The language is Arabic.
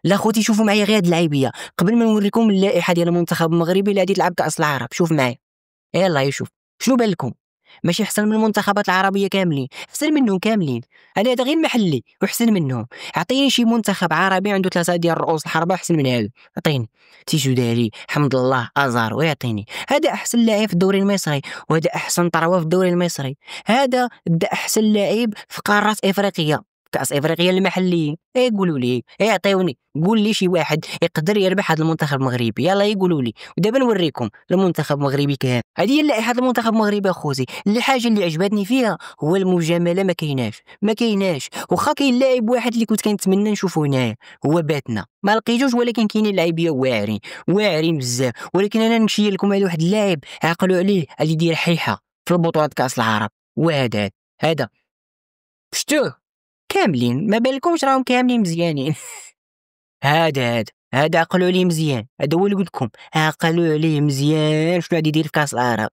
لا خوتي شوفوا معايا غير هاد اللعيبيه قبل ما نوريكم اللائحه ديال المنتخب المغربي اللي غادي تلعب كاس العرب. شوف معايا، يلا يشوف شنو بان لكم؟ ماشي احسن من المنتخبات العربيه كاملين، احسن منهم كاملين. هذا غير محلي واحسن منهم. عطيني شي منتخب عربي عنده ثلاثه ديال رؤوس الحربه احسن من هذا. عطيني تيجو دالي، حمد الله، ازار، ويعطيني. هذا احسن لاعب في الدوري المصري، وهذا احسن طروه في الدوري المصري. هذا احسن لاعب في قاره افريقيا، كاس افريقيا المحليين. قولوا لي، عطيوني، قول لي شي واحد يقدر يربح هذا المنتخب المغربي. يلا يقولوا لي، ودابا نوريكم المنتخب المغربي كامل. هذه هي لائحه المنتخب المغربي اخوتي. الحاجه اللي عجبتني فيها هو المجامله. ما كايناش واخا كاين لاعب واحد اللي كنت كنتمنى نشوفه هنايا، هو باتنا. ما لقيتوش، ولكن كاينين لاعبيه واعرين بزاف. ولكن انا نشير لكم على واحد اللاعب عقلوا عليه اللي يدير حيحه في البطولات كاس العرب. هذا شتوه كاملين، ما بالكمش راهم كاملين مزيانين. هذا عقلوا عليه مزيان. هذا هو اللي قلت لكم، عقلوا عليه مزيان شنو غادي يدير في كاس العرب.